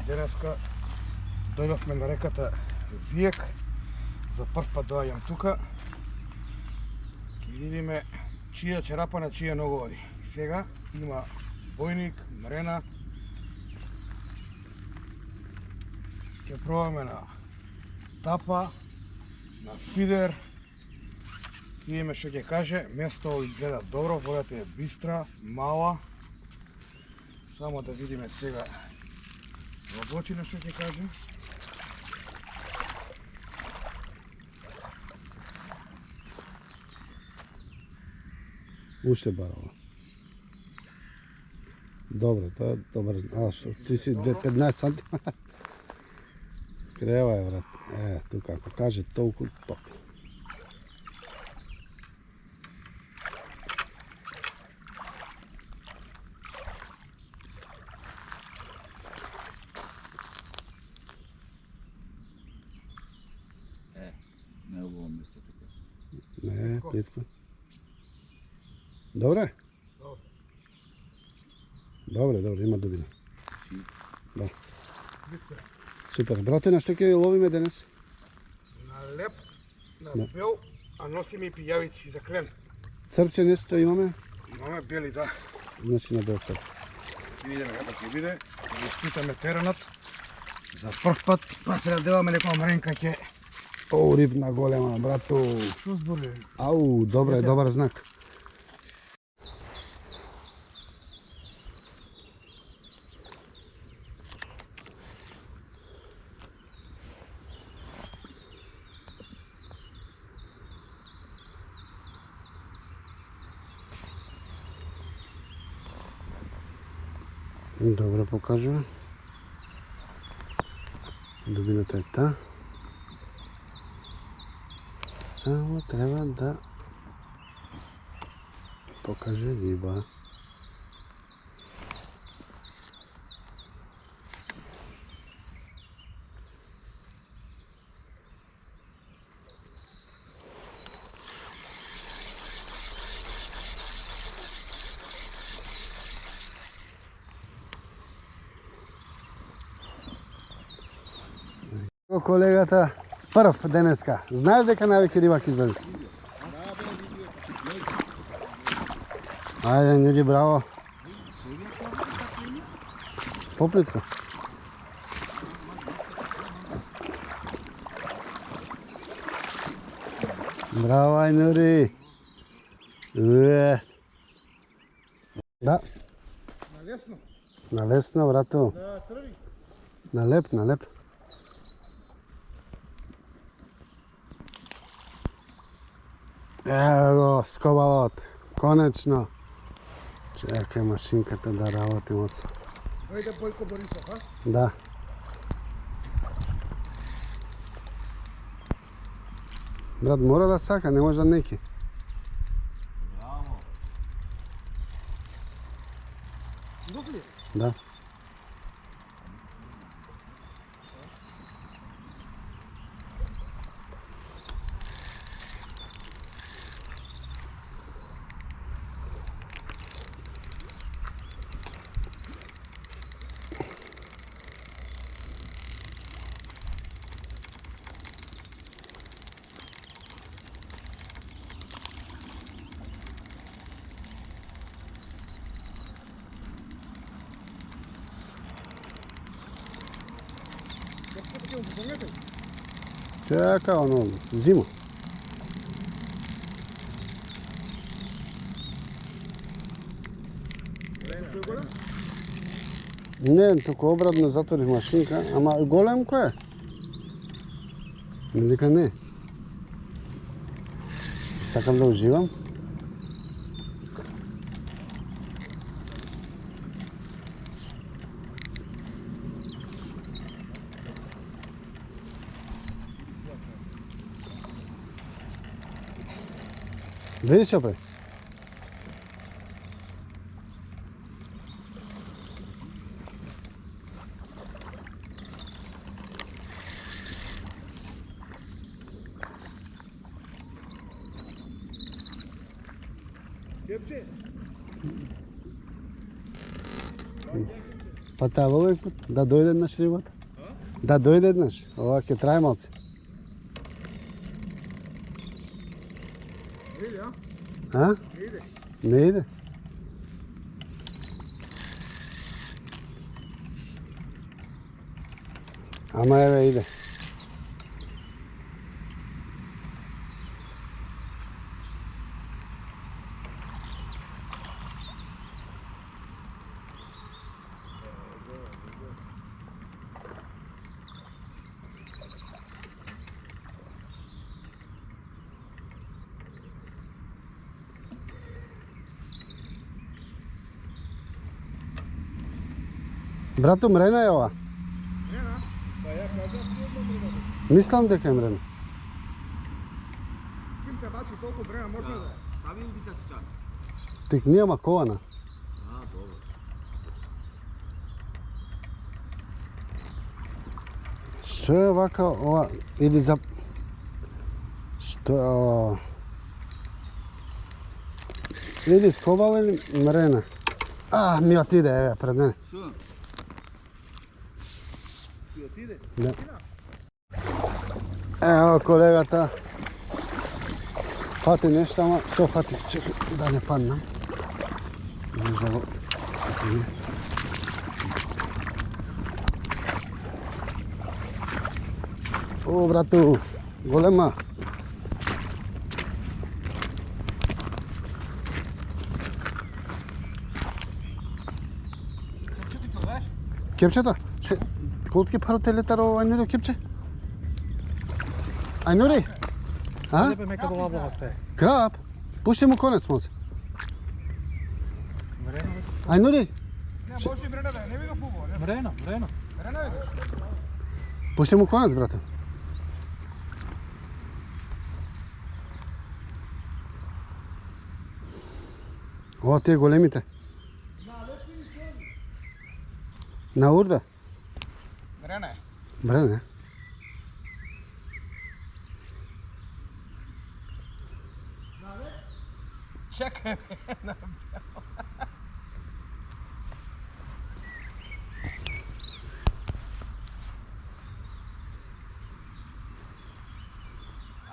Денеска дојдовме на реката Зиек. За прв пат доаѓам тука. Ќе видиме чија черапа на чија ноговари. Сега има бојник, мрена. Ќе пробаме на тапа, на фидер. Ќе видиме што ќе каже. Место изгледа добро, водата е бистра, мала. Само да видиме сега Работи што ќе каже. Уште барала. Добро, тоа е добар. А што ти си 15 санти? Крева е, брат. Тука ако каже толку топ. Не, плитко. Добре? Добре, има дубина. Да. Супер. Брате, на што ќе ловиме денес? На леп, на бел, а носиме и пијавици за клен. Црче нешто имаме? Имаме бели, да. Значи на бел црч. Ќе видиме како ќе биде. Ќе испитаме теренот. За прв пат, па се надеваме некоја мренка ќе... О, рибна голема, брато. Што збори? Ау, добар знак. Добро покажува. Дубината е таа. Само треба да покаже риба. Колегата прв денеска. Знаеш дека навеќе риба ќе излезе? Ајде, њуѓи, браво. Поплитко. Браво, ај, Нури. Да. Налесно? Налесно, брато. Да, трви. Налеп. Ево го, скобалот. Конечно. Чекај машинката да работи моц. Дојде Бојко Борисов, а? Да. Брат, мора да сака, не може да неки. Браво. Дух ли? Да. Чека, оно, зима. Не, туку обратно затворих машинка, ама голем кој е? Нека не. Сакам да уживам. Видиш опре? Кепче? Па таа овој пат, да дојде еднаш рибата. Да дојде еднаш, ова ќе трае малце. Иде, А? иде. Не иде? Ама еве иде. Брато, мрена е ова. Мрена? Па ја кажав ти одма мрена. Мислам дека е мрена. Чим се бачи толку мрена може да е? Стави удица си чак. Тек нема кована. А, добро. Што е вака ова или за што е ова? Или сковал или мрена? А, ми отиде, еве, пред мене. Шо? Ти отиде? Да. Ево колегата. Фати нешто, ама што фати? Чекай да не паднам. Можда го... О, брату, голема. Кепче ти кажеш? Кепчето? Колки пароте летаро Айнури кепче? Айнури? А? Лепе мека до лабова сте. Краб? Пушти му конец, моце. Мрено, Айнури? Не, може и мрена да е, не видов убаво. Не, мрено. мрена видиш? Пушти му конец, брате. Ова тие големите. На урда? Мрена е. Бре, Чекай.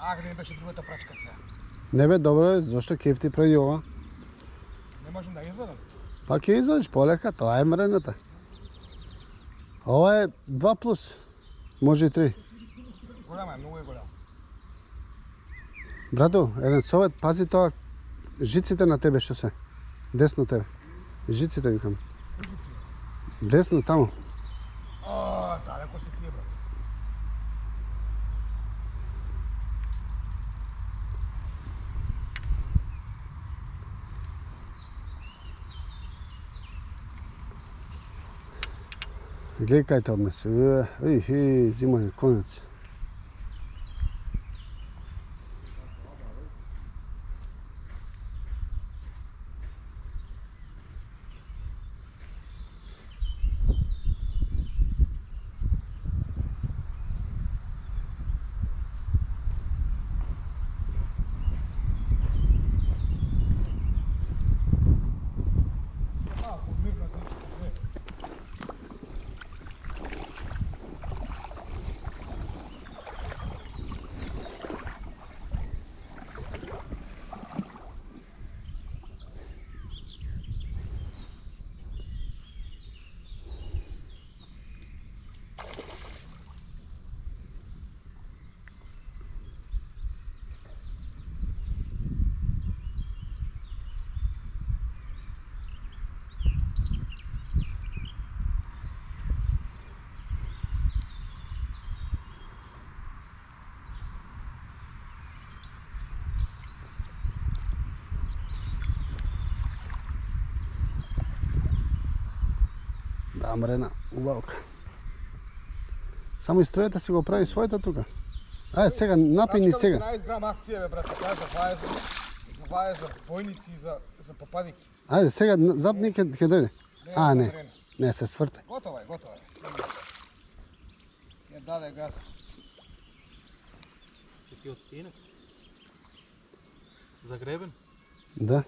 Ах, да беше другата прачка сега. не бе, добро е, зашто кефти преди ова? Не можем да извадам. Па ќе извадиш полека, тоа е мрената. Ова е 2+, може и 3. Голяма е, многу е голяма. Брато, еден совет, пази тоа жиците на тебе што се. Десно тебе. Жиците викам. Десно таму. О, далеко си тие, брат. Гледај кај те однесе. Зимање, конец. Малко мирно да е. Таа мрена, убавка. Само истројата си го прави своето тука. Ајде сега, напини сега. 11 грам акција, бе, брате, кажа, това е за војници и за попадики. Ајде сега, запни ќе дојде. А, не. Не, се сврте. Готово е. Ја даде газ. Ќе ти оттине. Загребен. Да.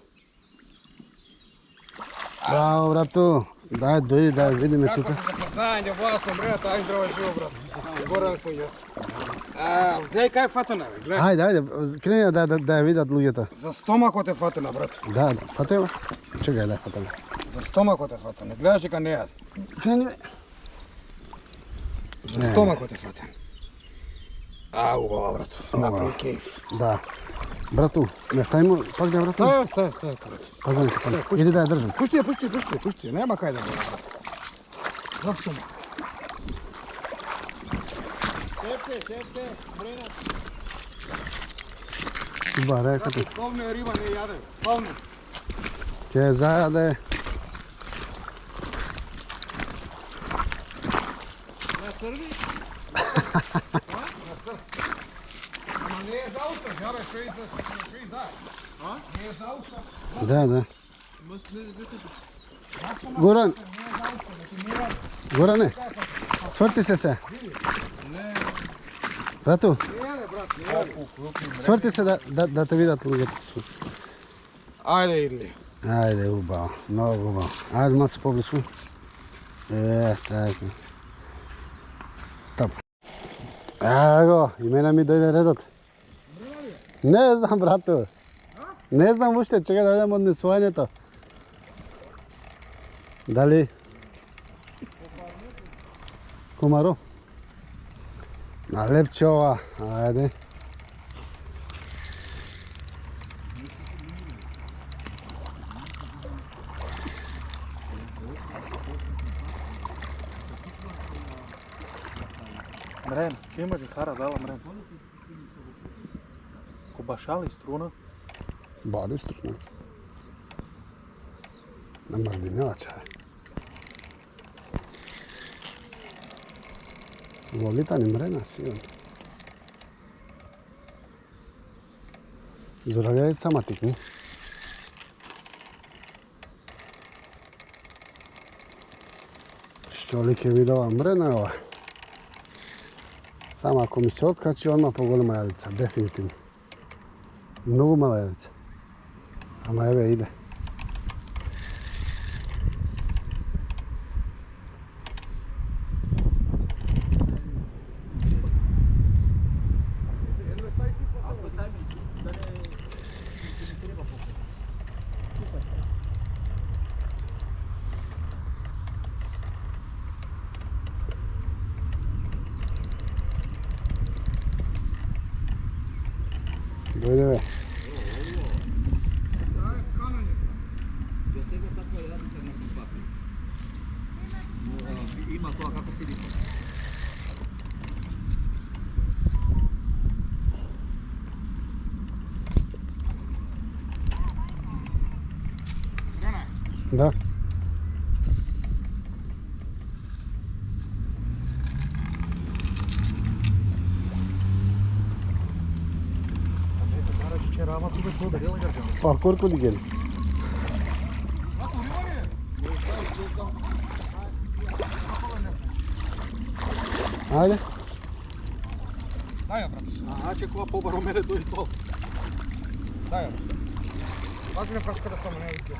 Браво, брату. Дај, дојди, да видиме Како тука. се запознање, боја съм мрената, ај здрава живо, брат. Горан сум јас. Гледај кај е фатена, бе, гледај. Ајде, крени да ја видат луѓето. За стомакот е фатена, брат. Да, фатева. Чекај, да фатева. За стомакот е фатена, гледаш дека не јаде. Крени бе. За стомакот е фатен. Убава, брат. Направи кейф. Да. Брату, не ставимо пак да брату? Стави, брат. Пазари, или да ја држам. Пушти ја, нема кај да го брат. Зов сума. Шепте, мрена. Ба, рекате. Повна е риба, не јаде. Повна. Ќе зајаде. На срди? Ама не е заустав, ја бе, што издај. Не е заустав. Да. Горан. Горане. Сврти се. Брату, Не јаде, брат, не јаде. сврти се да те видат луѓето. Ајде, идли. Ајде, убаво, многу убаво. Ајде малце поблиску. Така. Топ. Его, и мене ми дојде редот. Не знам, брату. Не знам уште, чекај да одам од несвојањето. Дали? Комаро? Налепче ова, ајде. Мрен, има ги хара дала мрен. Кобашали струна. Бали струна. На мардинела чај. Лолита не мрена сигурно. Зоралјајца матикни. Што ли ќе видова мрена ова? Само ако ми се откачи, одма поголема јадица, дефинитивно. Многу мала јадица. Ама еве иде. Дојде бе. До сега таква јадица не сум патил. Има тоа како си ги Да. Па, колку ли гели? Ајде. Дај ја, брат. Значи кога побаро мене тој сол. Дај ја. Пази ме прашка да само не вике.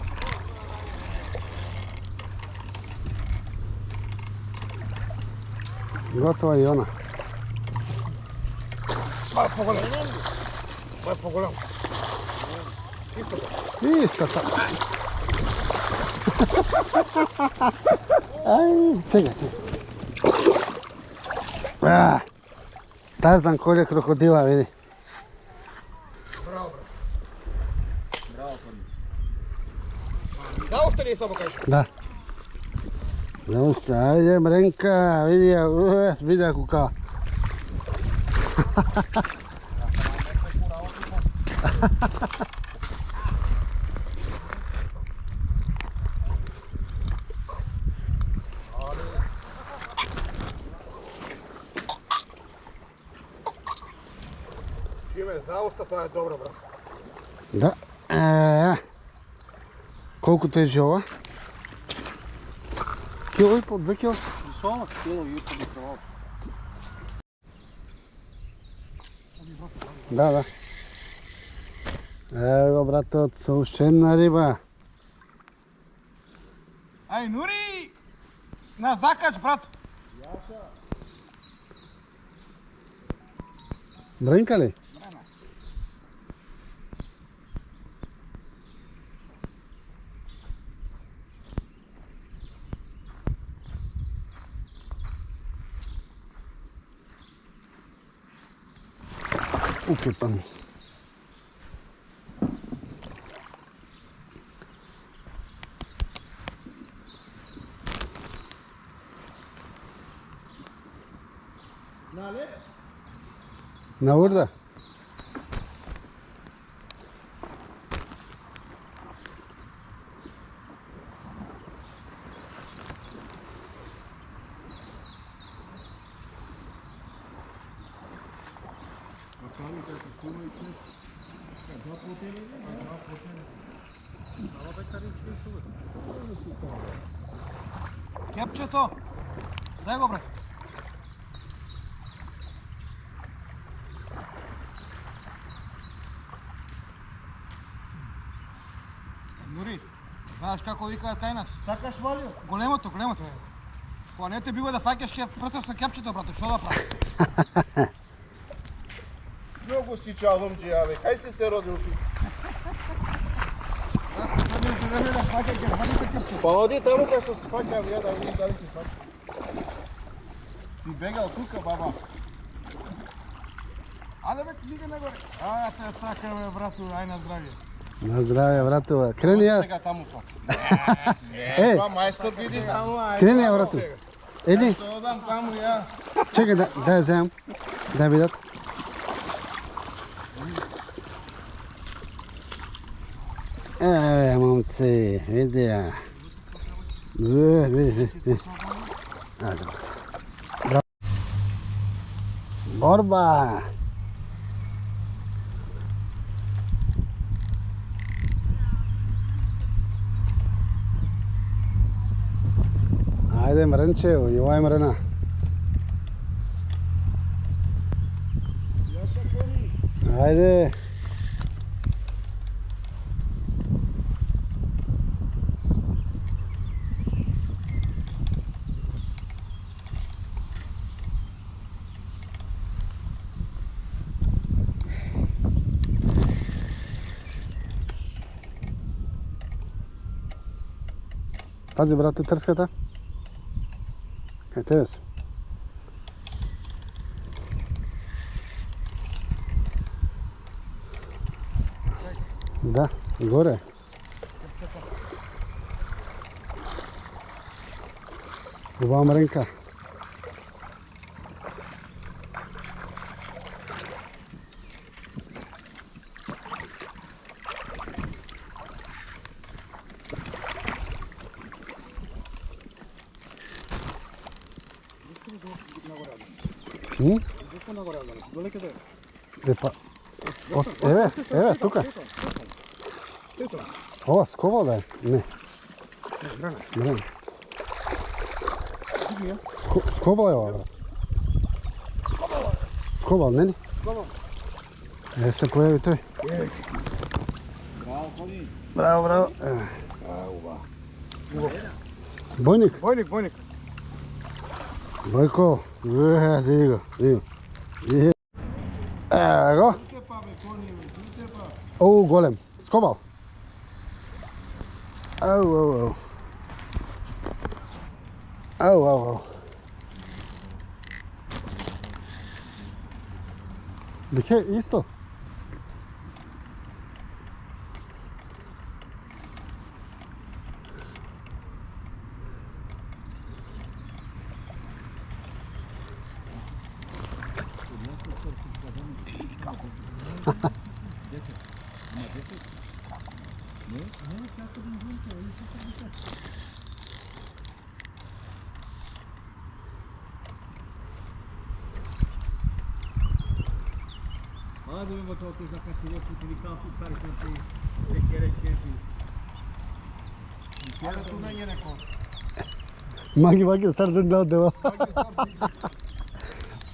Готова и она. Па, поголем. Па, поголем. Исто така. Ај, чекај. Тарзан коле крокодила, види. Браво, брат. Браво, пани. Заустани само кажи. Да. Зауште, ајде мренка, види ја, види ја кука. Иване, за уста тоа е добро, брат. Да. Колку тежи ова? Кило и пол, 2 кило? Високо, кило и по микроволн. Да. Ево, братот, со уште една риба. Ај, Нури! На закач, брат! Бренка ли? Укепан. На урда? Кепчето! Дај го, брат. Нури, знаеш како викаат кај нас? Сакаш валио? Големото е. Кога не те бива да фаќаш пресаш на кепчето, брате, што да правиш? Многу си чаломџи, абе. Кај си се родил ти? Па оди таму кај што се фаќа, ја да видим дали си фаќа. Си бегал тука, баба. Аде бе, стига нагоре. А, така бе, брату, ај на здравје. На здравје, братова. Крени ја. Сега таму фаќа. Па мајстор биди таму, ај. Крени ја, брату. Еди, Што одам таму ја. чекај да ја земам. Да видат. Момци, види ја. Види. Ајде, брату. Борба! Ајде, мренче, ујувај мрена. Ајде. Пази, брате, трската. Кај тебе си. Да, горе. Убава мренка. Десна нагоре, доле ке дојде. Епа. Еве, тука. Ова сковал да е? Не. Мрена. Скобал е ова, брат. Скобал, не ли? Скобал. Се појави тој. Браво, ходи. Браво. Бојник? Бојник. Бојко. Види го. Ево го. Оу, голем. Скобал. Ау. Деке, исто? Ajde imamo to za kad se već utilikafu stari konci neke reke. Але ту не е неко. Маги маги сърден да отдела.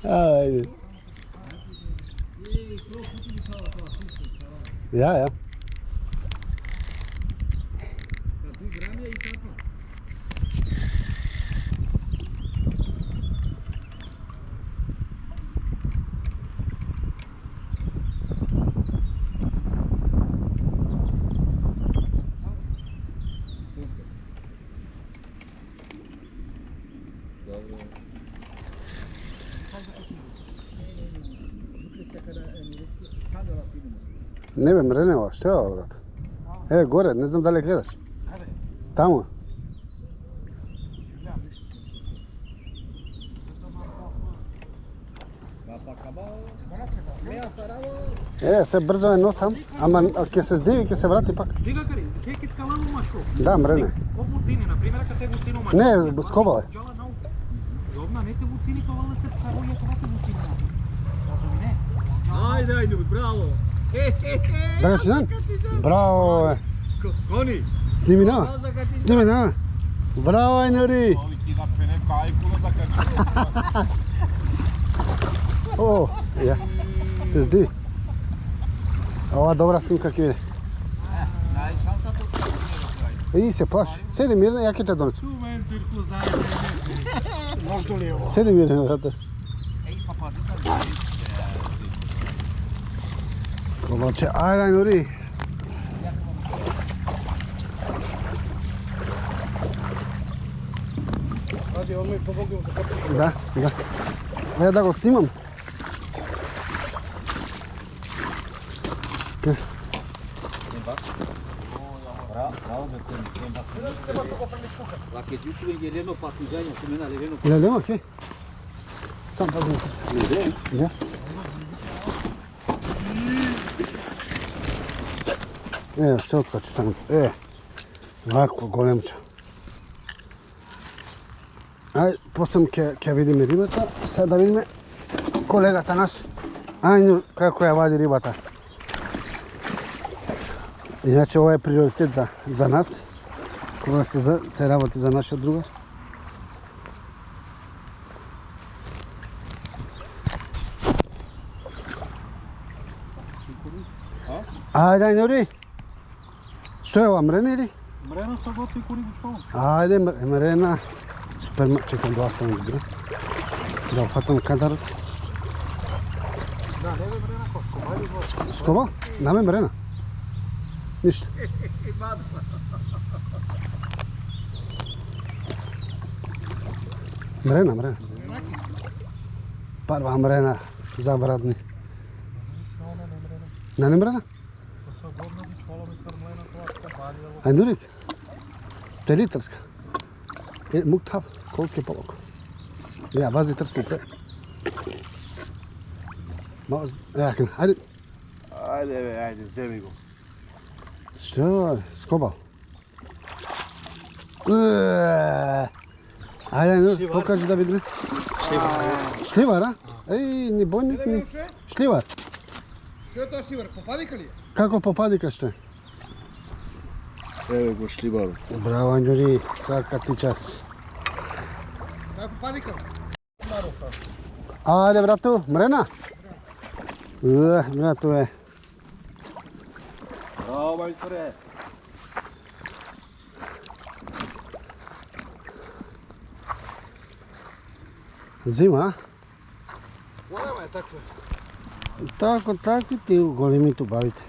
Ајде. Ja. Не бе, мренева, што е ова, брат? Е, горе, не знам дали гледаш. Таму. Е, се брзо е носам, ама ќе се здиви, ќе се врати пак. Дига кари, кекет калаво мачо. Да, мрене. Овуцини, например, каде вуцино мачо. Не, скобале. Јовна, не те вуцини, тоа да се пароја, тоа те вуцини. Разуми не? Ајде, браво. Закачинан? Браво, бе. Кони. Сними нама. Сними нама. Браво, Ајнури. Ови ти да пене кајкула закачи. О, ја. Се зди. Ова добра снимка ќе биде. Нај шанса тут. И се плаши. Седи мирно, ја ќе те донесам. Тумен циркус заедно. Možda li je ovo? Седи мирно, брате. Еј, папа, дика. Скобалче, ајде, Ајнури. Ajde, on mi pomogli za kapsu. Да. Ја да го снимам. Лаке џутуве јелено патуџање, семена левено. Ја дема, ке? Сам пазим ти се. Ја. Е, се откачи само. Е, вако големче. Ај, посем ќе видиме рибата. Сега да видиме колегата наш. Ајнур, како ја вади рибата. Иначе ова е приоритет за нас. Кога се работи за нашиот другар. Ајде, Ајнури. Што е ова, мрена или? Мрено со гоци кури го. Ајде, мрена. Супер, чекам да оставам добро. Да фатам кадарот. Да, не бе мрена кошко. Скоба? Наме мрена. Ништо. Мрена. Парва мрена за брадни. Не мрена? Ајнури, те литарска. Е, муктав, колко е полоко. Ја, вази трско пре. Ајде. Ајде, бе, ајде, земи го. Што е? Скобал. Ајде, покажи да видиме. Шливар, а? Еј, ни бојник, ни... Шливар. Što je to šljivar? Popadika li je? Како попадика што е? Еве го шливарот. Браво, Ањури, свака ти час. Da je popadika? Ајде, брату, мрена? Брату е. Браво, мајсторе. Зима, а? Голема je takva. Тако, ти големи ту бавите.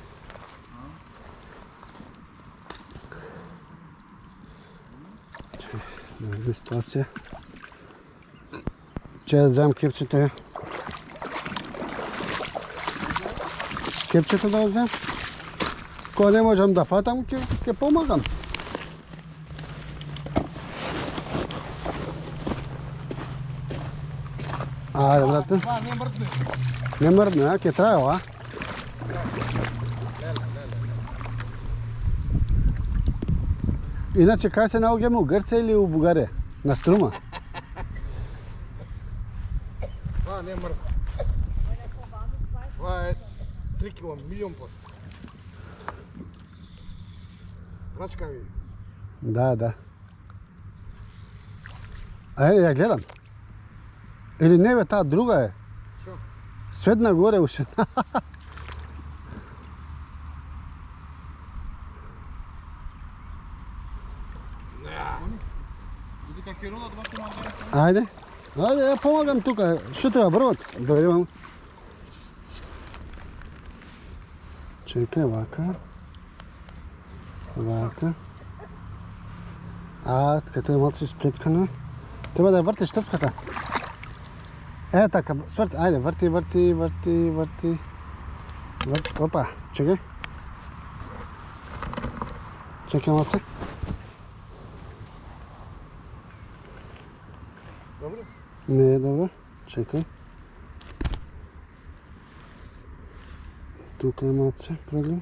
Добра ситуација. Че да вземам кепчето ја. Кепчето да го вземам. Кога не можам да фатам, ќе помагам. Ајде, брате. Ne mrdne. Не мрдне, а? Ќе трае ова? Иначе кај се наоѓаме у Грција или у Бугарија? На Струма? Va, ne mrdne. Va je 3 кила, милион пот. Прачка ви. Да, да. А ја гледам. Или не бе, таа друга е. Шо? Светна горе уште. Иди како ќе родат баш малку. Ајде. Ајде, ја помагам тука. Што треба брвот? Дојдевам. Чекај, вака. Вака. Така тоа е малци сплеткано. Треба да ја вртиш трската. Е, така, сврти, ајде, врти. Опа, чекај. Чекај малце. Добро? Не е добро. Чекај. Тука е малце проблем.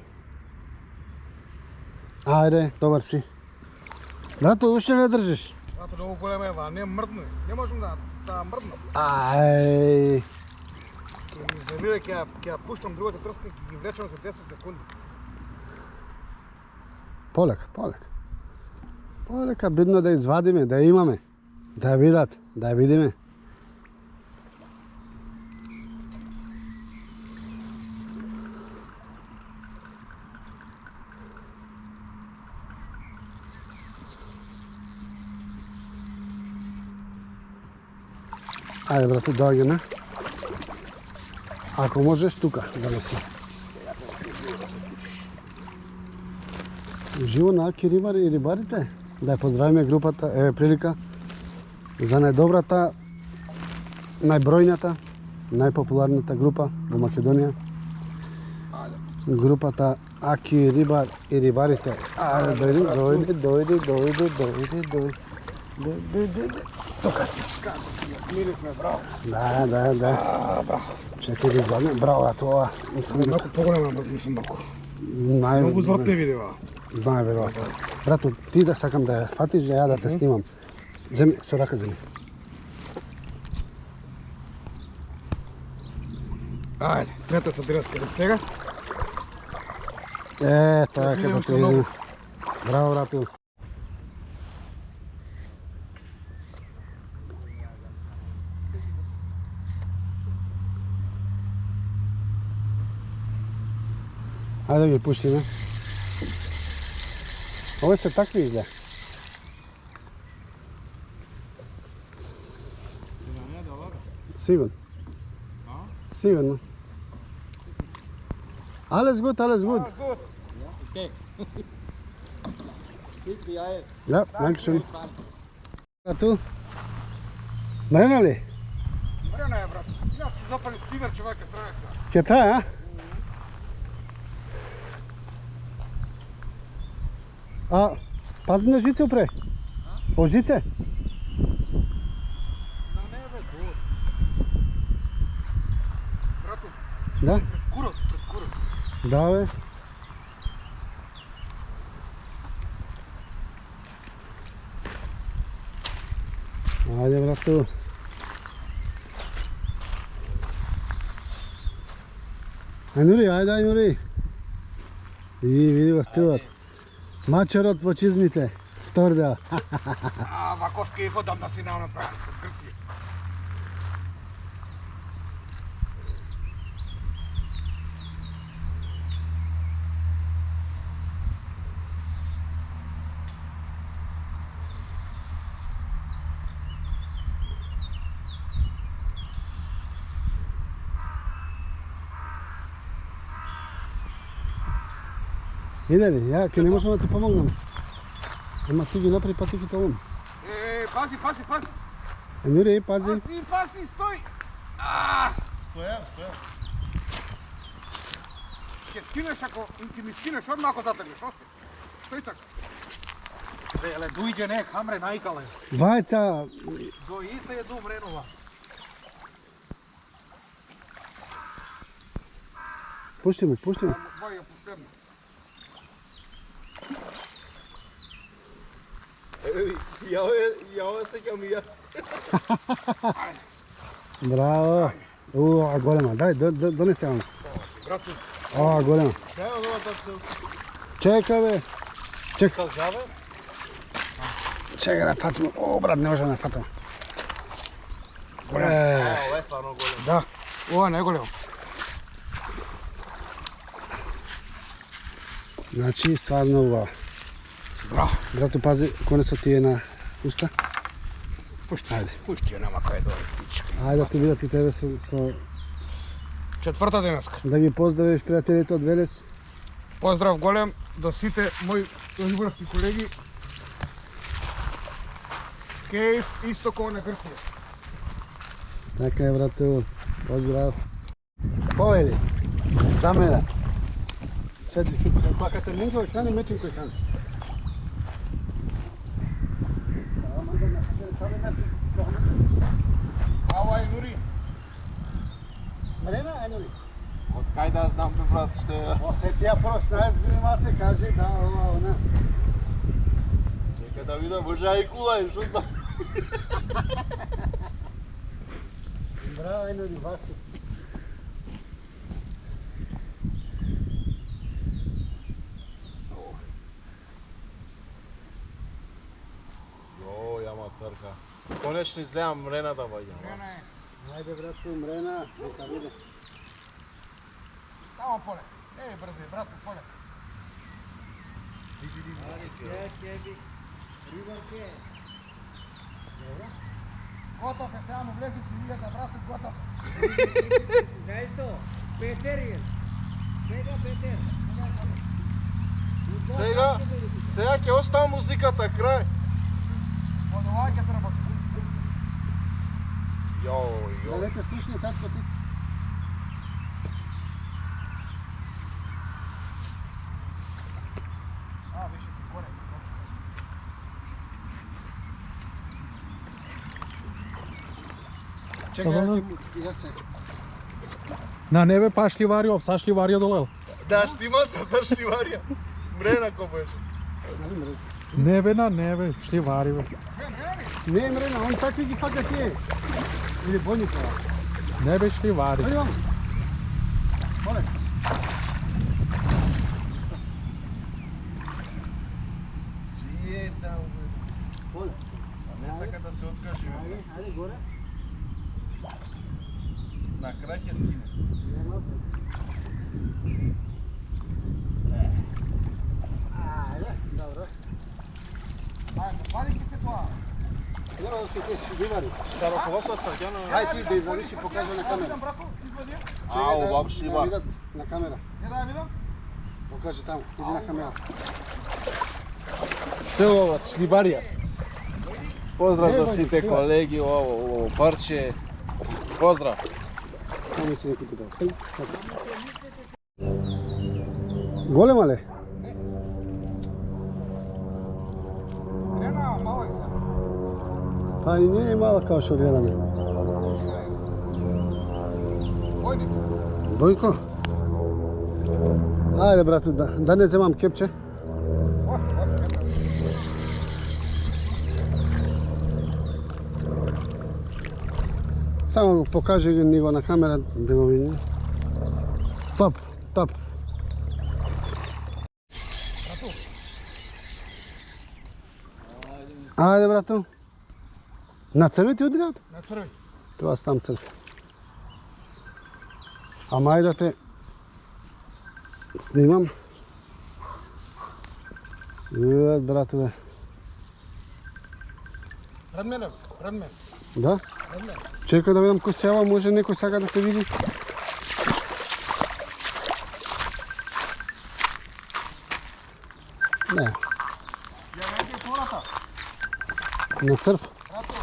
Ајде, добар си. Брато, уште не држиш. Брато, многу голема е, не мрдне. Не можам да мрднам. Ај. Ми изнемира, ќе ја пуштам другата трска и ќе ги влечам за 10 секунди. Полека. Полека, бидно да извадиме, да ја имаме. Да ја видат, да ја видиме. Ајде, брате, доаѓаме. Ако можеш, тука да не си. Живо на Аки Рибар и рибарите. Да ја поздравиме групата, еве прилика за најдобрата, најбројната, најпопуларната група во Македонија. Групата Аки Рибар и рибарите. Ајде, дојди. Тука си. Мирисме, браво. Да. Чекай да извадим. Браво, тоа. Малку поголема, мислам малку. Многу Многу зротни видеа. Најверојатно. Брато, ти да сакам да ја фатиш, ја да те снимам. Земи, со рака земи. Ајде, трета се дреска до сега. Тоа е како ти Видео видим. Браво, брато. Ајде да ги пуштиме. Овој се такви изгледа. Сигурно. Сигурно. Alles gut. Ja, danke schön. Tu? Мрена ли? Мрена е, брат. Ја се запали цигар, човека, трае сега. Ќе трае, а? А, пази на жице упре. О жице? На небе, год. Брато, Да? пред курот. Да, бе. Ајде, брато. Ајде, Нури. И види го стилот. Мачерот во чизмите. Втор дел. Ваковски и водам да си нам направи под Грција. Иде ли? Ја, ке не можам да ти помогнам. Ама ти ги напри, па ти ги толум. Пази. Нури, пази. Пази, стој. Стоја. Ќе скинеш ако ти ми скинеш одма ако затргнеш, ости. Стој така. Еле, дојде не, хамре најкале. Вајца, Дојица е до мренова. пушти му. Бај ја последно. Ја ова сеќам и јас. Браво. Голема, дај, донесе ја. Брато, Ова голема. Ево ова така. Чекай бе. Чекай. Калжаве? Чекай да фатимо. О, брат, не може да фатимо. Ова е стварно голем. Да, ова е најголемо. Значи, стварно убаво. Браво. Брато, пази, конецот ти е на уста. Пушти, Ајде. пушти ја нема кај доле. Ајде да ти видат и тебе со Четврта денеска. да ги поздравиш пријателите од Велес. Поздрав голем до сите мои рибарски колеги. Кейс истоко на Грција. Така е, брато. Поздрав. Повели, за мене. Седли хипа, пакате минго, хани мечен кој хани. Ава е Нури. Мрена, е Нури. Од кај да знам бе брат што е. О, се тија прво знаеш гримаце, кажи да, ова, она. Чекај да видам, може и кула и што знам. Браво, е Нури, ваши. Јо, јама трка. Конечно изгледам мрената ваѓа. Ајде, брато, мрена, нека виде. Тамо поле. Еј, брзе, братко, поле. Готов е, сега му влезе цивилията, брат, готов. Сега ќе остава музиката крај. Од оваа ќе треба. Јо. Далеко стишни, татко ти. А, беше си коре. Чекај, ја се. На небе па шливарио, са шливарија долел. Да, штимаца, да штиварија. Мрена ко беше. Небе на небе, шливарио. Не е мрена, он такви ги фака тие. Или боњикова. Небе шливари. Ајде, мамо. Поле. Чие таму бе. Поле. Не сака да се откажи бе. Ајде, ајде, горе. На крај ќе скине се. Нема. Ајде, добро. Ајде, вади ки се тоа. Нема да се теши, дивари. За раководството Стаќано. Ајде ти да извадиш и покажа на камера. Видам, братко, извади. Ау, баб Да шливар. видат на камера. Не да ја видам. Покажи таму, иди на камера. Што е ова, шливарија? Поздрав за Не, сите шливар. колеги, ово парче. Поздрав. Само ќе некој пита. Стај, така. Голема ле? Крена, мало е. Па и не е мала као што гледаме. Војник. Бојко? Ајде, брате, да не земам кепче. Само го покажи ни го на камера да го види. Топ, топ. Ајде, брато. На црви ти одиграат? На црви. Тоа стам црви. Ама ајде да те снимам. Брато, бе. Пред мене, пред мене. Да? Пред мене. Чекай да видам кој се јава, може некој сака да те види. Не, Ја реки пората. на црв. Брато,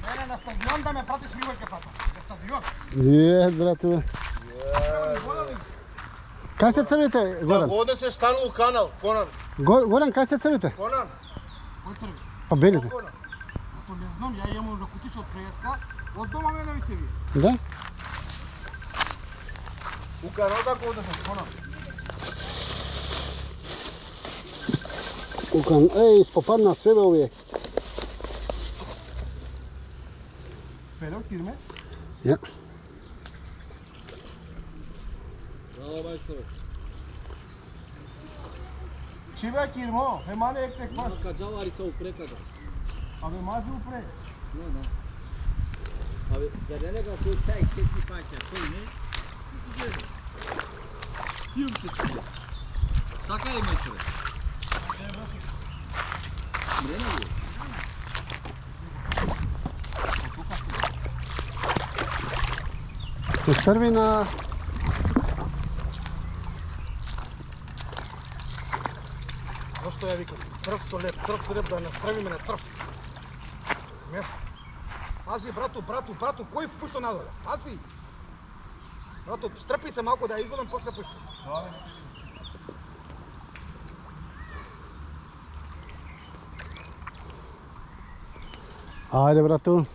мене на стадион да ме пратиш ливај ке фатам. На стадион. Брато, бе. Кај се црвите, Горан? Оде се станул канал, Конан. Горан, кај се црвите? Конан. Кој црви? Па белите. Конан. Зато не знам, ја имам на кутиче од преска. Од дома мене ми се вие. Да? У канал како оде се Конан. Укан, еј, спопадна све бе овие. Пелео фирме. Ја. Браво, мајсторе. Чива кирмо, е мане ек тек паш. Каджаварица упрекада. Абе мази упре. Не, не. Абе, за него кој тај кети паќа, кој не? Јум ти ти. Така е место. Не, не. Се стрви на Зошто ја викам? Црв со леп да направиме на црв. Место. Пази, брату, кој пушто надоле? Пази! Брату, стрпи се малку да ја изводам, после пушто. Ајде, брату.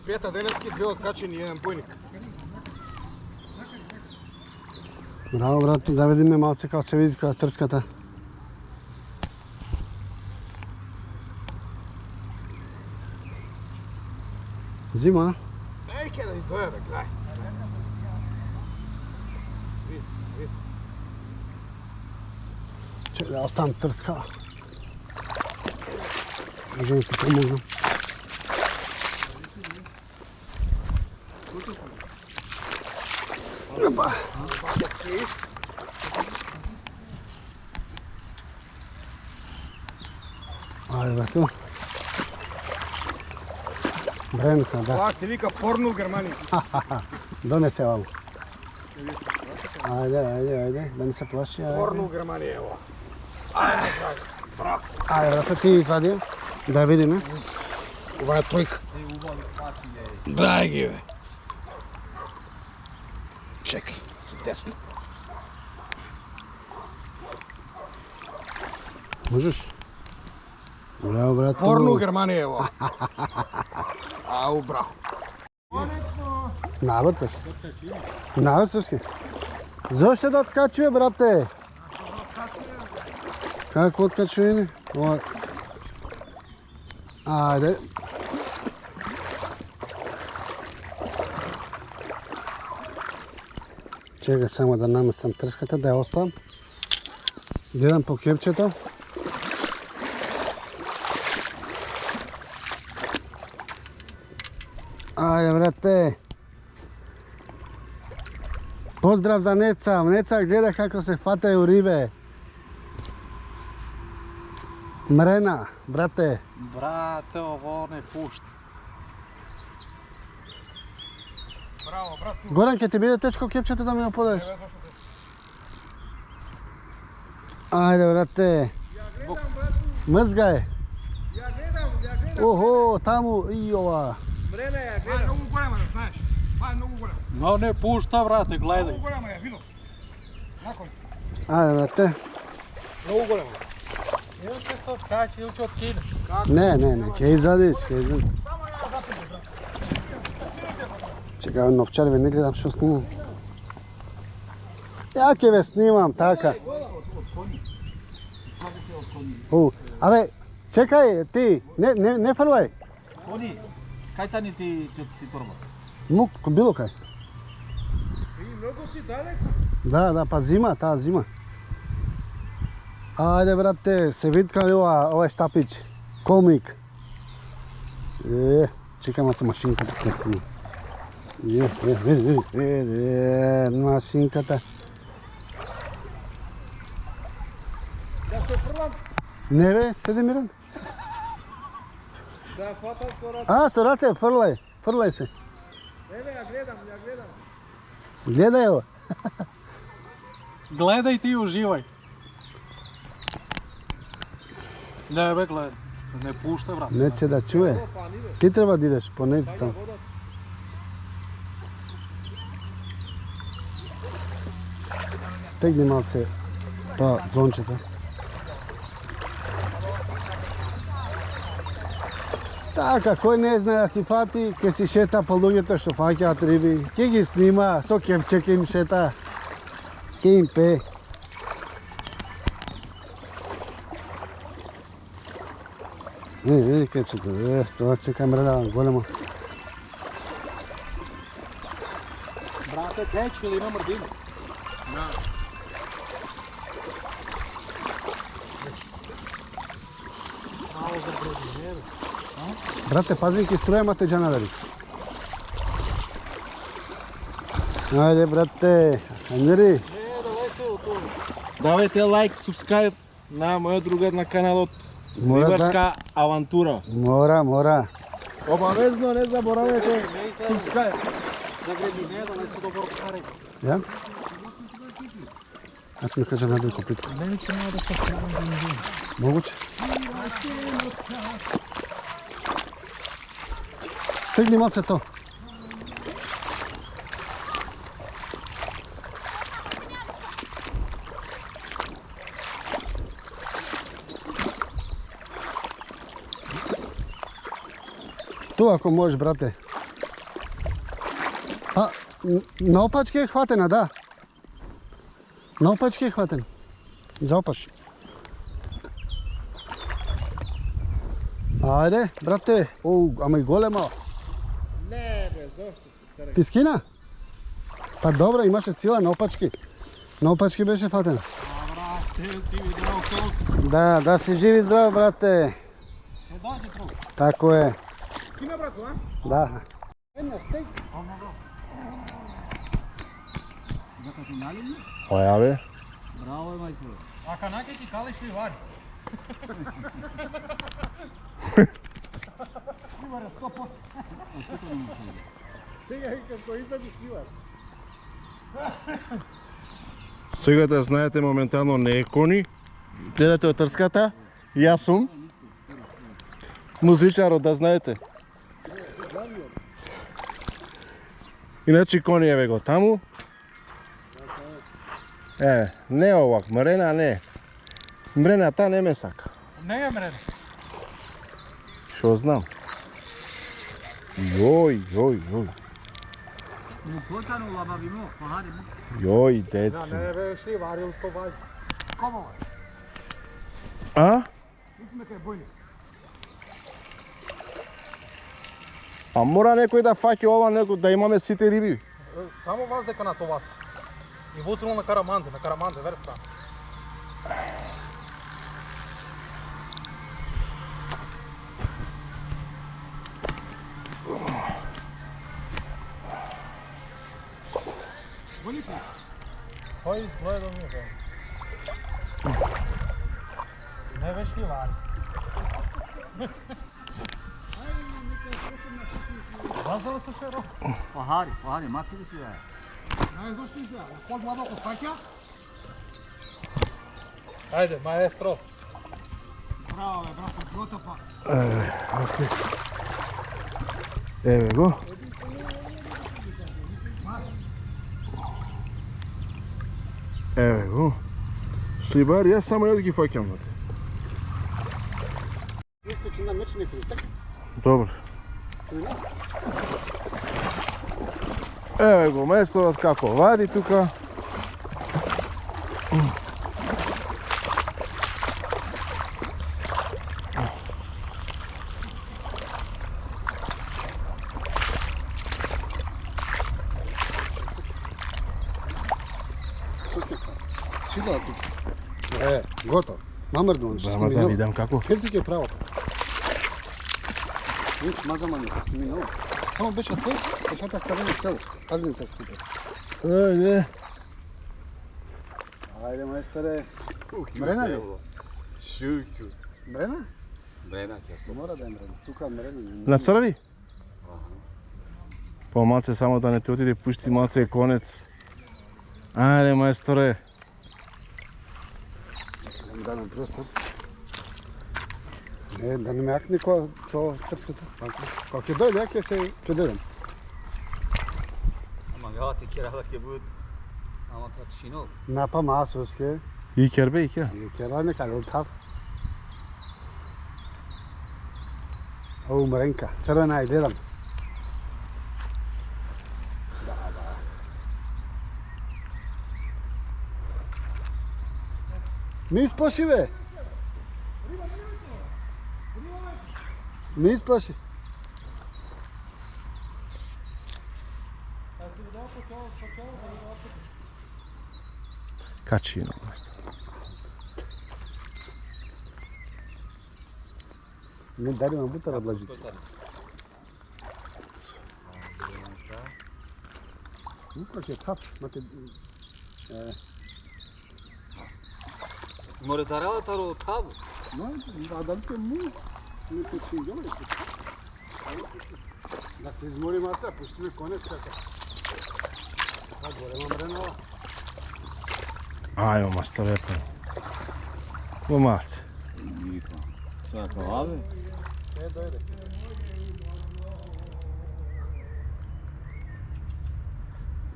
Пета денески, 2 откачени и 1 бојник. Браво, брату, да видиме малце како се види како трската. Зима, Еј, ке да изгледа, гледај. че да оставам трска. Можем да ти помогнам. Опа. Ајде, брату. Бренка, да. Ова се вика порно у Германија. Донесе ваму. Ајде, да не се плаши. Порно у Германија, ево. Ајде, браво. Ајде, брату, ти извади. Да видиме. Ова е тројка. Дај ги, бе. Чекај, со десно. Можеш? Браво, брату. Порно у Германија, ево. Ау, браво. Навод пеш. Навод сушки. Зошто да откачуе, брате? Како откачуе? Ајде. Чекай само да наместам трската, да ја оставам. Гледам по кепчето. Ајде, брате. Поздрав за Неца. Неца гледа како се фатају рибе. Мрена, брате. Брате, ово не пушта. Браво, брату. Горан, ќе ти биде тешко кепчето да ми го подадеш? Ајде, брате. Мзгај. Охо, таму, и ова. Па е многу голема, да знаеш. Па е многу голема. Но не пушта, брате, гледај. Многу голема ја видов. Након. Ајде, брате. Многу голема. Ево се тоа качи, учи од кине. Не, ќе извадиш, ќе извадиш. Чекај, новчарве, не гледам што снимам. Ја ќе ве снимам, така. Абе, чекај, ти, не фрлај. Они, кај тани ти торба? Мук, било кај. И многу си далеко. Да, па зима, таа зима. Ајде, брате, се видка ли ова штапич? Комик. Чекај ма се машинката кретни. Види, машинката. Да се фрлам, Не бе, седи мирен. да фатам со раце. А, со раце, фрлај се. Еве, ја гледам. Гледај го. Гледај ти и уживај. Не бе, гледај. Не пушта, брат. Не че да чуе. Ти треба да идеш по нези таму. Стегни малце тоа звончето. Така, кој не знае да си фати, ќе си шета по луѓето што фаќаат риби. Ќе ги снима, со кепче ќе им шета. Ќе им пее. Види кепчето, тоа чека мрела голема. Брат, Brate, dečki ili imamo rdinu? Malo za brodineru. Брате, пази ќе струјамате џанадари. Ајде, брате, Анери. Давајте лайк, субскрайб на мојот другар на каналот Мора да- Рибарска авантура. Мора. Обавезно не заборавете субскрайб. За грединера, не се добро карај. Ја? Аз ми кажа најде копитко. Мене ќе нема да се правам бензин. Могуче. Стегни малце то. Ту ако можеш, брате. А, наопачки е хватена, да. Наопачки е хватен. Заопаш. Ајде, брате. Оу, ама и голема. Не бе, зошто се? Ти скина? Па добро, имаше сила наопачки. Наопачки беше фатен. Брате, си видел колку. Да си жив и здрав, брате. Ще дојде друг. Тако е. Има брато, а? Да. Зaka ти нали ли? Оја бе. Браво, мајко. Ака наке ти калеш ли вари? Сега да знаете, моментално не е кони. Гледате од трската. Јас сум. Музичарот, да знаете. Иначе кони еве го таму. Не овак, мрена не. Мрената не ме сака. Не е мрен. Шо знам. Јој. Му плакано лабавимо, пахари му. Јој, деца. Не беше ли варил сто бај. Комо? А? Мислиме кај бојни. А мора некој да фаќа ова, некој да имаме сите риби. Само вас дека на това се. И воцило на Караманде, верста. Тој изгледа ми бе. Не беше ли вари? Вазала се шеро? Пахари, маци ли си бе? Знаеш зашто изгледа? Подлабоко фаќа? Ајде, маестро. Браво бе, брато, готова. Еве го. Еве го. Шлибар, јас само јас ги фаќам. Искочи на меч некој, така? Добро. Еве го месторот како вади тука. Сила тука. Готов. Намрдувам, што Ама да видам како. Херти ќе право. Виж, мазамани, си минува. Само беше тој, пешата ставени цело. Пазните ските. Ајде. Ајде, мајсторе. Мрена ли? Шуку. Мрена? Мрена ќе Мора да е мрена. Тука мрена. На црви? Па малце само да не те отиде, пушти малце е конец. Ајде, мајсторе. Да нам просто. Да не ме акне со трската. Кога ќе дојде, ќе се придедам. Ама гати керала ќе будат. Ама како шинол. Напа масоске. Икер бе, икер. Ќе не кај тав. Оу, мренка. Црвена е, гледам. Не исплаши, бе! Не исплаши. Аз си видел по тоа Качино, мајстор. Не дарима бутара од лажица. Упак е тап, мате... Море тарава таро таб. А дали те му? Не те си изоли. Да се измори мата, пуштиме конец така. А горе мам ренала. Ајо, мајстор, лепо. Помалце. Сега кававе. Дојде.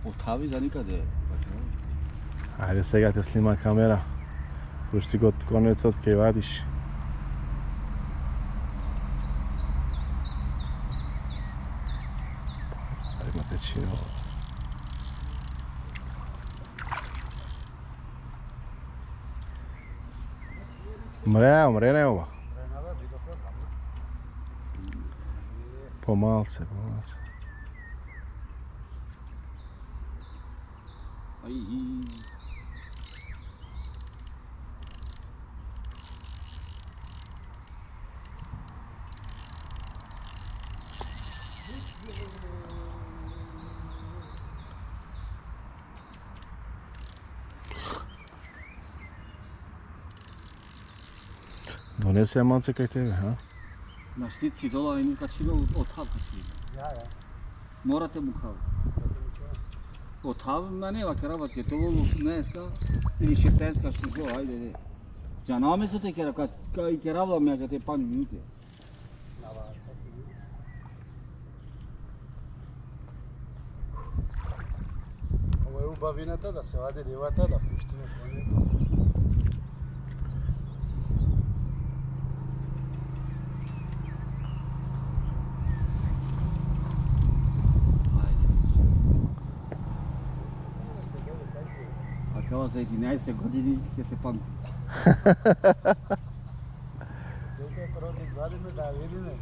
Отави за никаде. Ајде сега те снима камера. Пушти го конецот, ке вадиш. Ајде имате чино. Мре не ова. Помалце. Ај. Донесе ја малце кај тебе, а? На штици дола и качино од таб качино. Ја. Морате му кава. Од таб на нема керават ке тоа 18-ка или 16-ка што зо, ајде де. Ја наместо те кера кај керавла ме кај те 5 минути. Ова е убавината да се вади ривата, да пуштиме конец. Акава за 11 години ќе се памти. Дека прво да извадиме да ја видиме.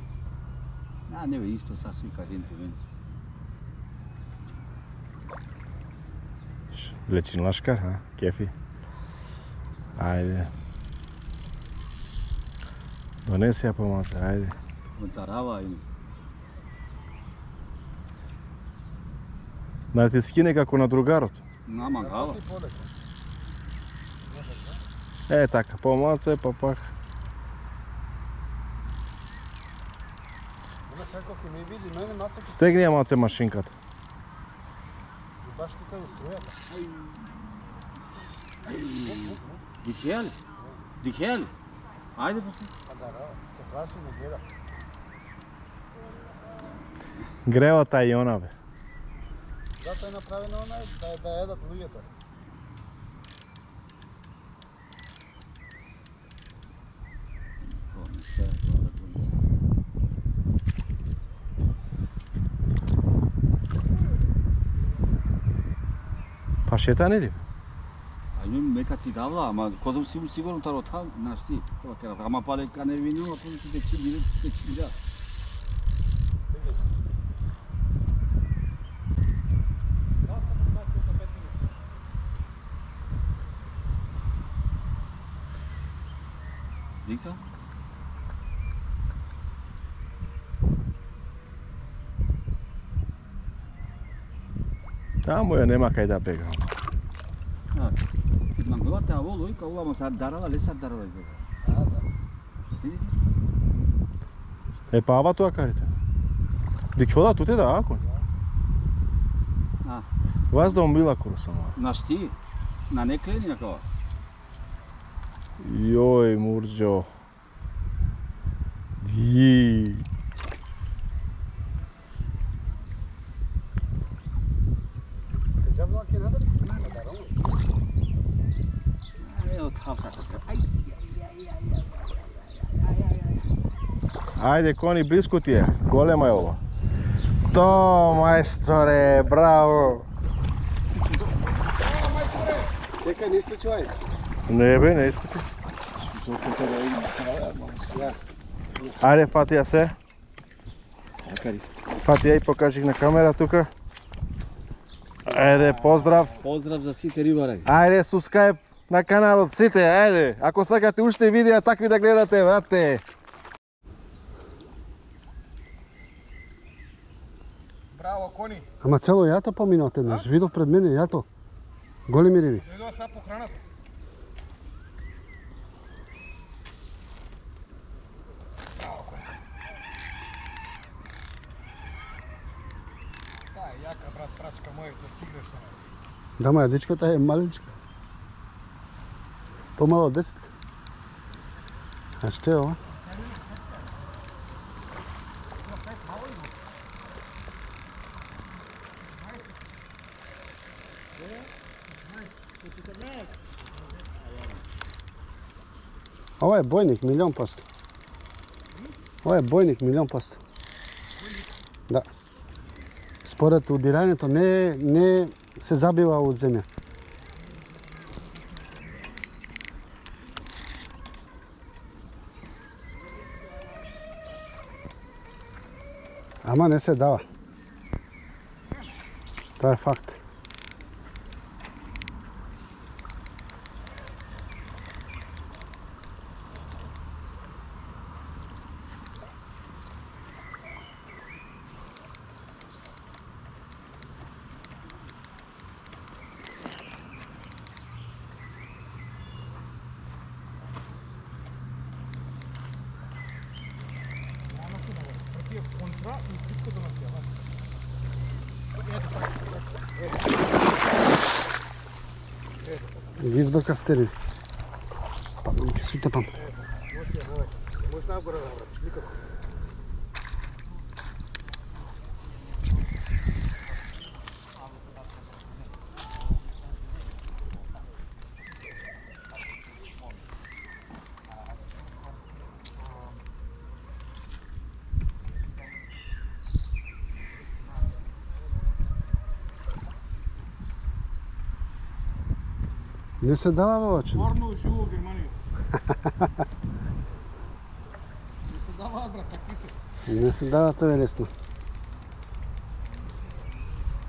Не бе исто са свика денте мен. Лечин лашкар, а? Кефи. Ајде. Донесе ја помалце, ајде. Тарава и Да те скине како на другарот. нама гава. Е, така, помалце, па пак. Како ќе ме види мене маца ќе Стегни ја малце машинката. баш тука во струјата. Дикели? Дикели? Ајде после. А да, се плаши ме гледа. Грева тај и она, бе. Затоа е направено она да едат луѓето. Па шетани ли? Ајме мека ти давла, ама козом си сигурно таро там, знаеш ти, тоа кера, ама пале кане вину, а потом ти течи да. Дика? Таму ја нема кај да бега. Кога мангувате аволо и кога му се дарала, леса дарала изо. Да. Е, па ава тоа карите. Дик хода туте да ако? Вас да умбила курсама. На шти? На неклени на кога? Јој, Мурџо. Ди. Джабло ќе надари, не надарам. Ео, там сака. Ајде, кони, близко ти е. Голема е ова. То, мајсторе, браво. Чекај, не исклучувај. Не бе, не искути. Ајде, фати ја се. Фати ја и покажи на камера тука. Ајде, поздрав. Поздрав за сите рибари. Ајде, сускајб на каналот сите, ајде. Ако сакате уште видеа такви да гледате, брате. Браво, кони. Ама цело јато поминавте еднаш. Видов пред мене јато. Големи риби. Дојдоа сега по храната. Браво, кони. Таа е јака, брат, прачка, можеш да си играш со нас. Да, ма јадичката е маличка. Помало од 10. А што е ова? Ова е бојник, 1.000.000%. Ова е бојник, 1.000.000%. Да. Според удирањето не се забива од земја. Ама не се дава. Тоа е факт. Ги избркав сте. Падам, ги сутепам. Можеш нагоре да вратиш, никако. Не се дава во очи. Порно живо Германија. Не се даваат, брат, такви се. Не се дава, тоа е лесно.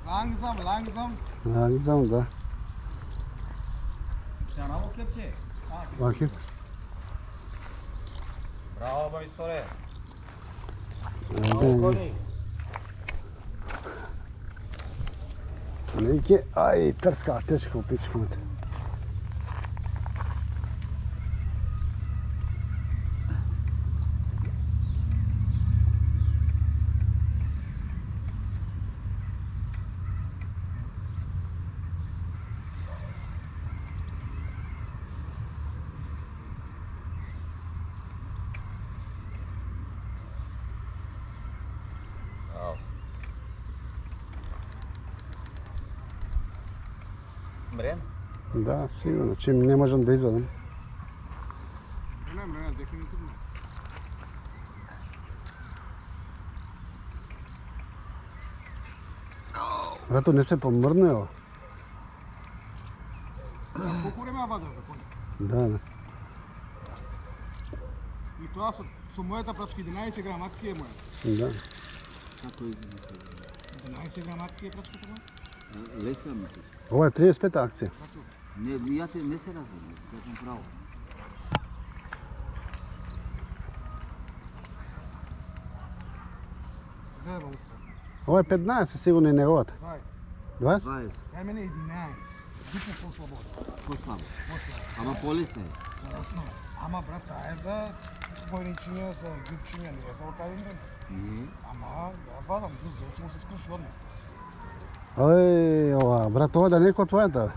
Langsam, langsam. А, не знам, да. Ја намо кепче. Ваки. Браво, мајсторе. Ајде. Неќе, ај, трска, тешко пичко мате. Мрен? Да, сигурно, чим не можам да извадам. Не, дефинитивно. Брато, не се помрне ова. Колку време ја вадев, бе, кони? Да, да. И тоа со мојата прачка 11 грам акција е моја. Да. Како изгледа? 11 грам акција е прачката моја. Лесно ми. Ова е 35-та акција. Не, ја те не се разбирам, кажам право. Гледа, бе, Ова е 15, сигурно и неговата. 20. 20? 20, Кај мене е 11. Дупо послободно. послабо. Послабо. Ама полесно е. Зарасно. Ама, брат, таа е за војничиња, за гипчиња, не е за локален рент. Не. Ама, ја вадам, друг, да му се скрши одмah. Ој, ова, брат, ова да не е кој твојата.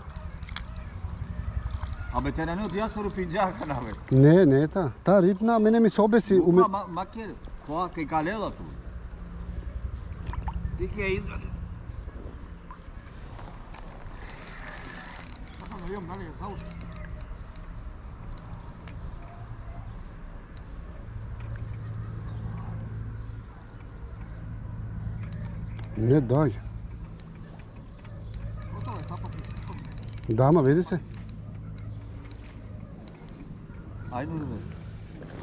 Абе те не од јасору пинџака на бе. Не, не е таа. Таа рибна, мене ми се обеси. Бука макер, тоа кај калелото. Ти ќе ја извади. Сакам да видам дали е зауште. Не доаѓа. Готово е, сапа ти. Да, ама види се. Ајде бе.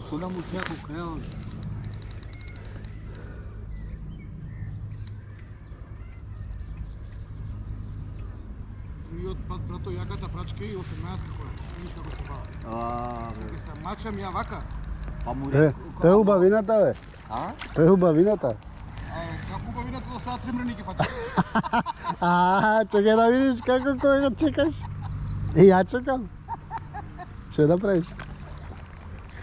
Суда му ќе кај. и од брато јаката прачка и 18 кола. Ништо го се бава. Ке се мачам ја вака. Па му Тоа е убавината, бе. А? Тоа е убавината. Како убавината до сега 3 мрени ги фатам. Чекај да видиш како кој го чекаш. И ја чекам. Што да правиш?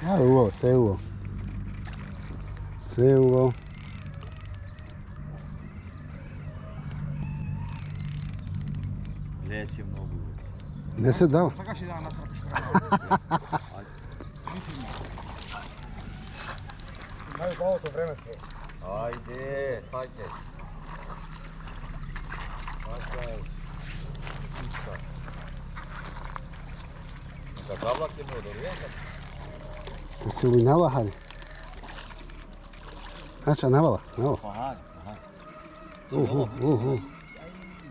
Убаво, се е убаво. Се е убаво. Лечи многу. Не се дава. Сакаш и да насрапиш према. Најубавото време се. Ајде, фајте. Какава ќе му одорија? Се ли навахали? Ача, навала, навала. Аха.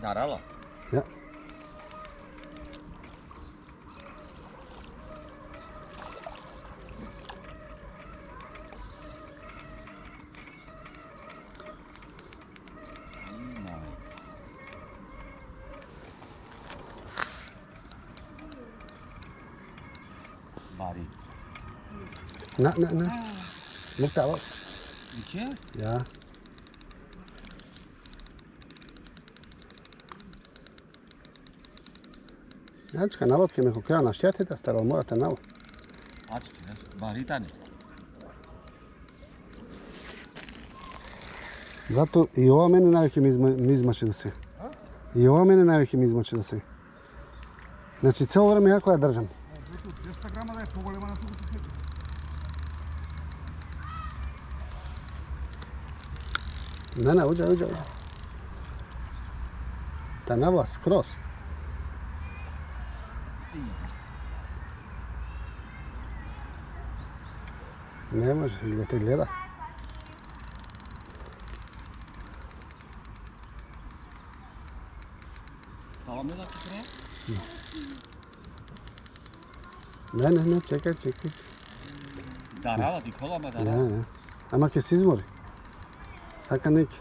Дарала? Ја. Бари. На. Муктава. Иче? Ја. Јачка, навод ке ме хокреа на штјатите, старо, морате навод. Ачки, баритани. Зато и ова мене највеќе ми измачи да се. И ова мене највеќе ми измачи да се. Значи, цело време ја која држам. 200 грама да е поголема на туку се. Не, уđe. Та навла скроз. Не може, или да те гледа. Става ме да ти треба? Не, чекај. Дарала ти колама, дарала. Ја. Ама ќе се измори. Сака неки.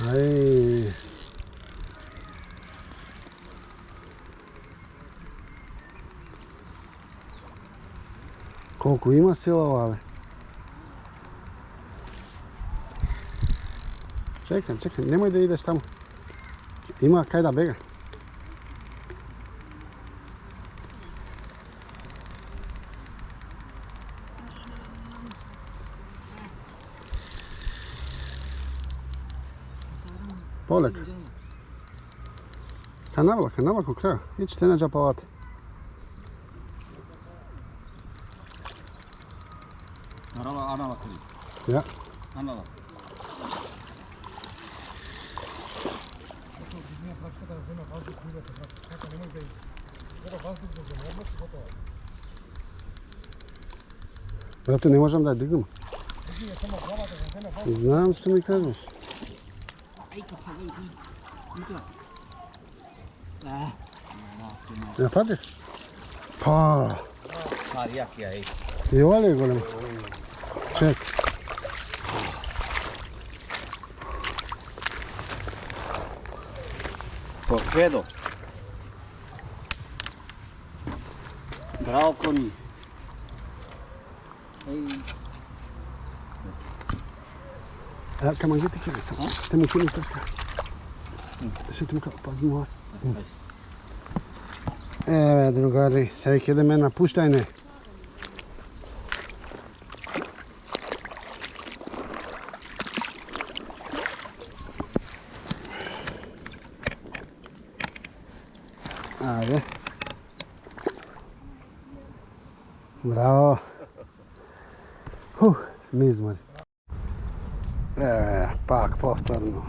Ај. Колку има сила ова, бе. Чекај, немој да идеш таму. Има кај да бега. Полека. Канава ко крај. Ич те на джапавате. Дарала, анала кри. Ја. Анала. Брато, не можам да ја дигнам. Знам што ми кажеш. Ја фатиш? Па. Каријаки ја И ова ли е голема? Чек. Торпедо. Браво, кони. Каман ги ти кири сам. Ще му кини прска. Ще ти му kao pazim vas. Еве, другари, сега ќе идеме на пуштајне. Браво. Ми измори. Пак повторно.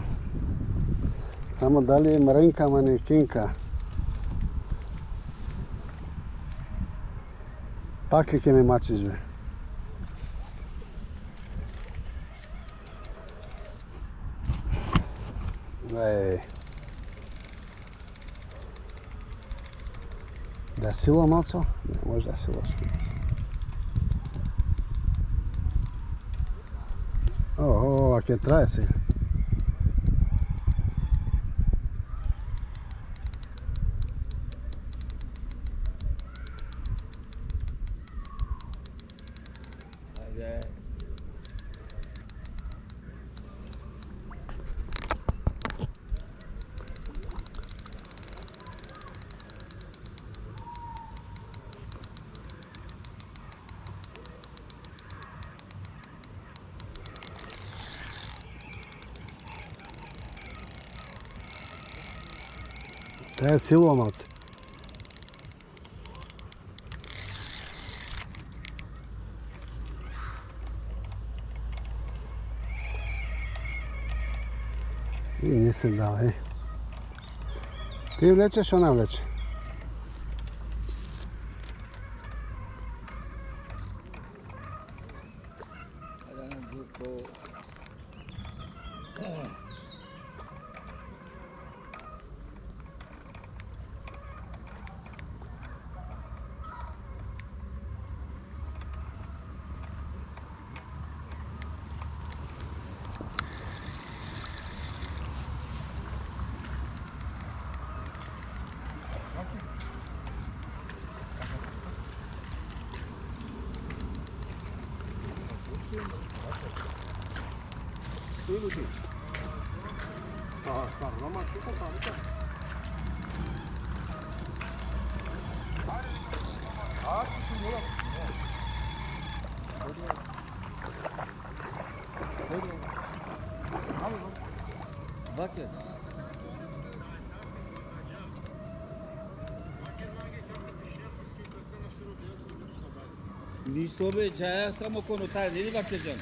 Само дали е Маринка, ама не Кинка. Пак ли ке ме мачиш, бе? Да сила малцо? Не може да силаш. Ова ќе трае сега. Сега е силува малце. И не се дава, Ти влечеш, она влече. Bakın. Нищо бе, чая само конотар, не ли бакте жан?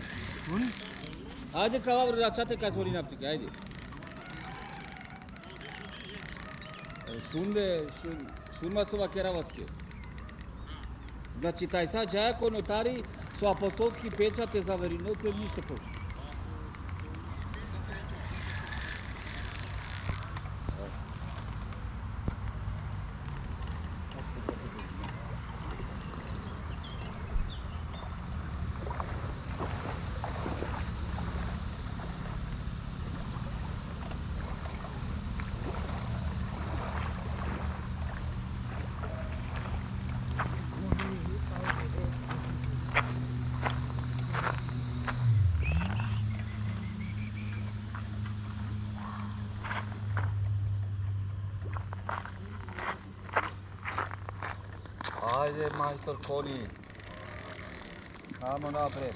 Ајде калаври рачате кај свори наптика, ајде. Шунма со ваке работки. Значи тај са джаја конотари со апостолски печат е заверено пред ништо повеќе. Ajde, majstor Koni. Amo napred.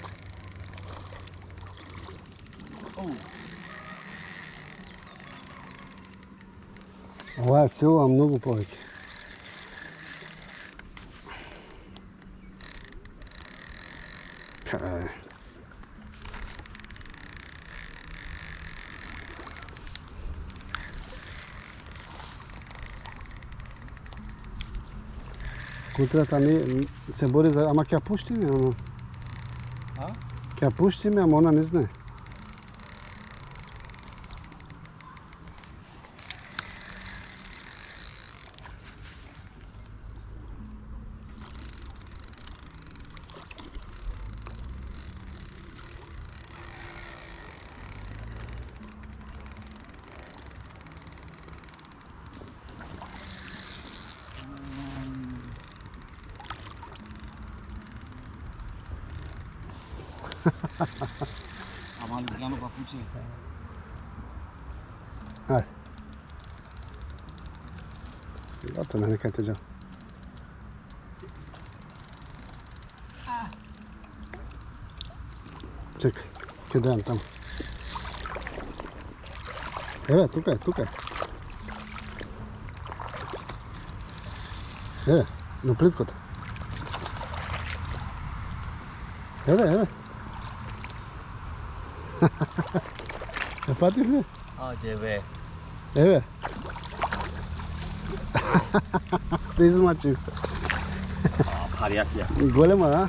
Ова е сила многу повеќе. Кутрата не се бори за... Ама ќе ја пуштиме, она. А? Ќе ја пуштиме, ама она не знае. Amal gano papuče. Ајде. Готово, нека те жал. Чекај, ќе дадам таму. Еве, тука е. Еве, на плиткото. Еве. Ја патиш ли? Ајде бе. Еве. Те измачив. Парјакија. Голема, а?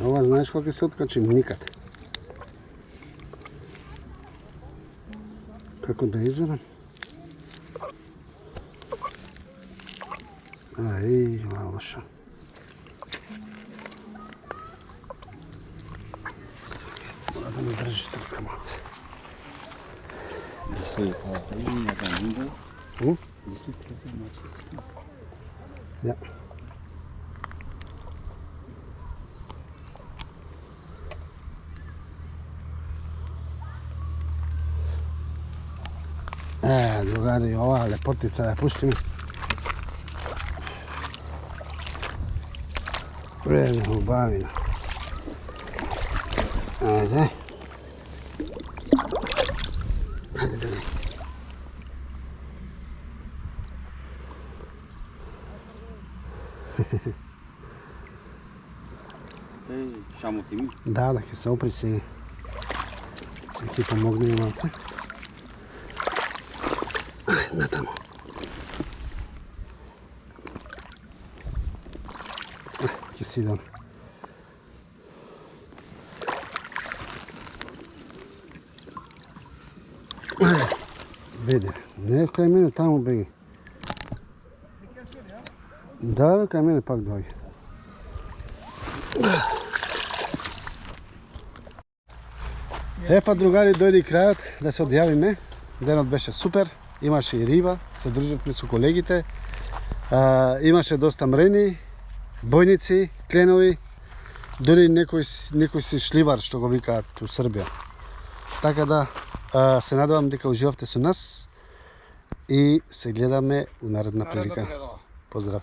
Ова знаеш кога ќе се откачим? Никад. Како да изведам? Ај, ова лошо. Мора да ми држиш трска малце. Ja. Drugari, ova lepotica je, pušti mi. Predna ljubavina. Ajde. Ajde, bili. Шамо ти ми? Да, ќе се опри сега. Ќе ти помогне малце. Ај, натамо. Ќе си идам. Беде, не кај мене таму беги. Да, бе, кај мене пак дојде. Па, другари, дојде и крајот да се одјавиме. Денот беше супер, имаше и риба, се дружевме со колегите. Имаше доста мрени, бојници, кленови, дури некој си шливар, што го викаат у Србија. Така да, се надевам дека уживавте со нас и се гледаме у наредна прилика. Поздрав!